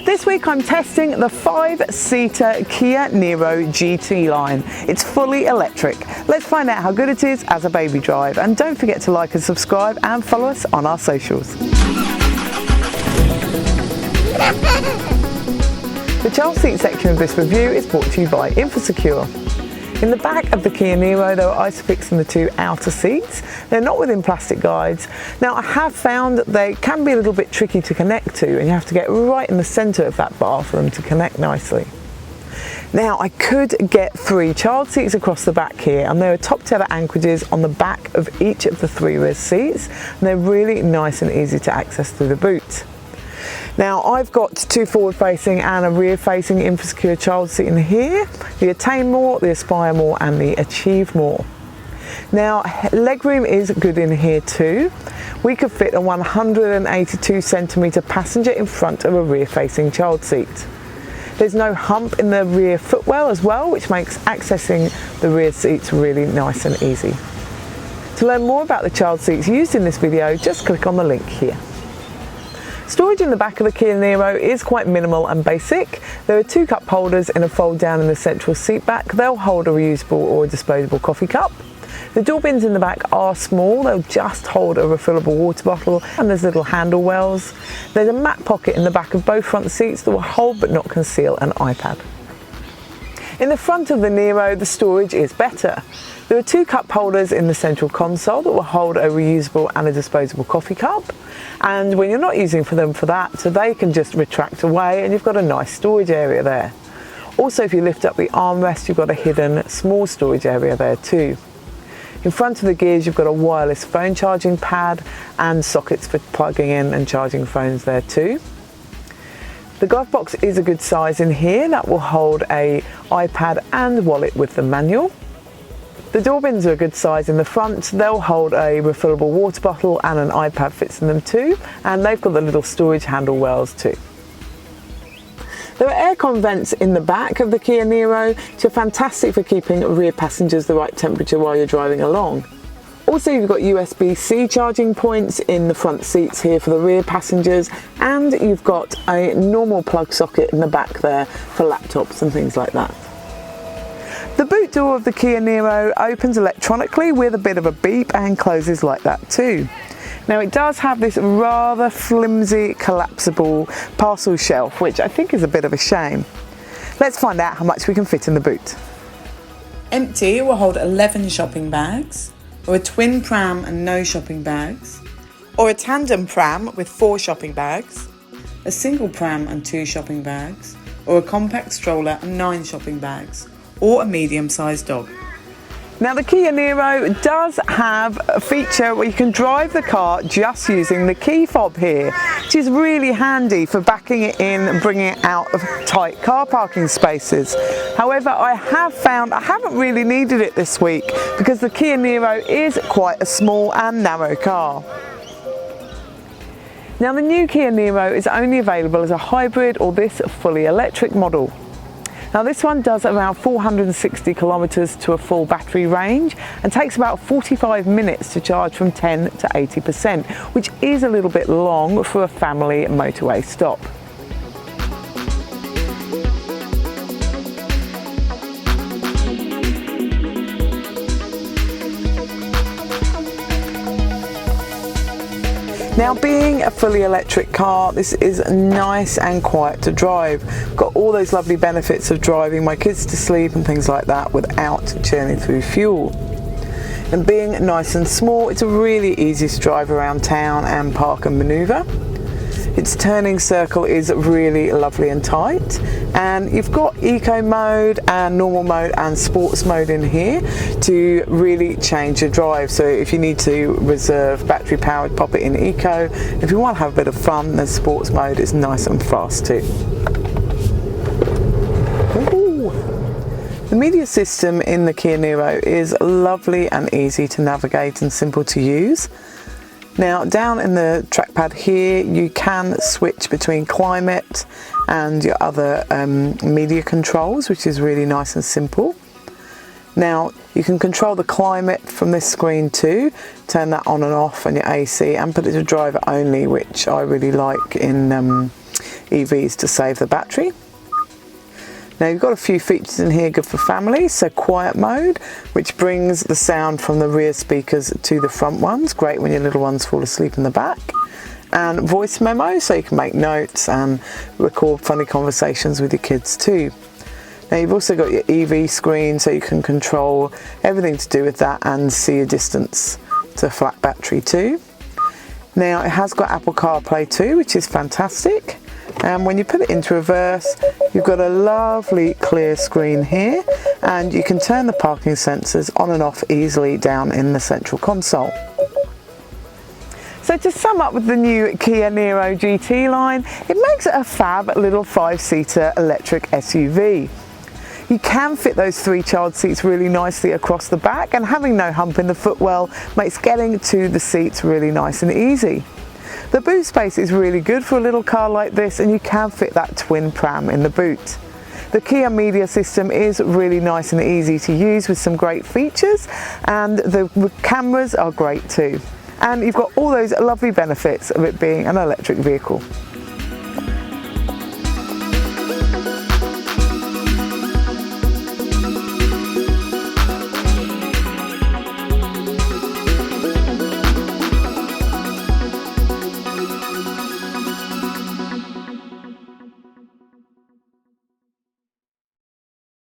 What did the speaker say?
This week I'm testing the 5-seater Kia Niro GT-Line. It's fully electric. Let's find out how good it is as a baby drive, and don't forget to like and subscribe and follow us on our socials. The child seat section of this review is brought to you by InfoSecure. In the back of the Kia Niro, there are ISOFIX in the two outer seats. They're not within plastic guides. Now, I have found that they can be a little bit tricky to connect to, and you have to get right in the centre of that bar for them to connect nicely. Now, I could get 3 child seats across the back here, and there are top tether anchorages on the back of each of the 3 rear seats, and they're really nice and easy to access through the boot. Now, I've got 2 forward-facing and a rear-facing InfoSecure child seat in here, the Attain More, the Aspire More and the Achieve More. Now, legroom is good in here too. We could fit a 182 centimetre passenger in front of a rear-facing child seat. There's no hump in the rear footwell as well, which makes accessing the rear seats really nice and easy. To learn more about the child seats used in this video, just click on the link here. Storage in the back of the Kia Niro is quite minimal and basic. There are 2 cup holders in a fold down in the central seat back. They'll hold a reusable or a disposable coffee cup. The door bins in the back are small. They'll just hold a refillable water bottle, and there's little handle wells. There's a mat pocket in the back of both front seats that will hold but not conceal an iPad. In the front of the Niro, the storage is better. There are 2 cup holders in the central console that will hold a reusable and a disposable coffee cup. And when you're not using them for that, so they can just retract away, and you've got a nice storage area there. Also, if you lift up the armrest, you've got a hidden small storage area there too. In front of the gears, you've got a wireless phone charging pad and sockets for plugging in and charging phones there too. The glove box is a good size in here. That will hold a iPad and wallet with the manual. The door bins are a good size in the front. They'll hold a refillable water bottle, and an iPad fits in them too, and they've got the little storage handle wells too. There are aircon vents in the back of the Kia Niro, which are fantastic for keeping rear passengers the right temperature while you're driving along. Also, you've got USB-C charging points in the front seats here for the rear passengers, and you've got a normal plug socket in the back there for laptops and things like that. The boot door of the Kia Niro opens electronically with a bit of a beep and closes like that too. Now, it does have this rather flimsy collapsible parcel shelf, which I think is a bit of a shame. Let's find out how much we can fit in the boot. Empty, it will hold 11 shopping bags, or a twin pram and no shopping bags, or a tandem pram with 4 shopping bags, a single pram and 2 shopping bags, or a compact stroller and 9 shopping bags, or a medium-sized dog. Now, the Kia Niro does have a feature where you can drive the car just using the key fob here, which is really handy for backing it in and bringing it out of tight car parking spaces. However, I have found I haven't really needed it this week because the Kia Niro is quite a small and narrow car. Now, the new Kia Niro is only available as a hybrid or this fully electric model. Now, this one does around 460 kilometres to a full battery range and takes about 45 minutes to charge from 10 to 80%, which is a little bit long for a family motorway stop. Now, being a fully electric car, this is nice and quiet to drive. Got all those lovely benefits of driving my kids to sleep and things like that without churning through fuel. And being nice and small, it's really easy to drive around town and park and manoeuvre. Its turning circle is really lovely and tight, and you've got eco mode and normal mode and sports mode in here to really change your drive. So if you need to reserve battery powered, pop it in eco. If you want to have a bit of fun, then sports mode is nice and fast too. Ooh. The media system in the Kia Niro is lovely and easy to navigate and simple to use. Now, down in the trackpad here, you can switch between climate and your other media controls, which is really nice and simple. Now, you can control the climate from this screen too, turn that on and off, and your AC, and put it to driver only, which I really like in EVs to save the battery. Now you've got a few features in here good for families, so quiet mode, which brings the sound from the rear speakers to the front ones, great when your little ones fall asleep in the back. And voice memo, so you can make notes and record funny conversations with your kids too. Now you've also got your EV screen, so you can control everything to do with that and see your distance to a flat battery too. Now it has got Apple CarPlay too, which is fantastic. And when you put it into reverse, you've got a lovely clear screen here, and you can turn the parking sensors on and off easily down in the central console. So to sum up with the new Kia Niro GT-Line, it makes it a fab little 5-seater electric SUV. You can fit those 3 child seats really nicely across the back, and having no hump in the footwell makes getting to the seats really nice and easy. The boot space is really good for a little car like this, and you can fit that twin pram in the boot. The Kia media system is really nice and easy to use with some great features, and the cameras are great too. And you've got all those lovely benefits of it being an electric vehicle.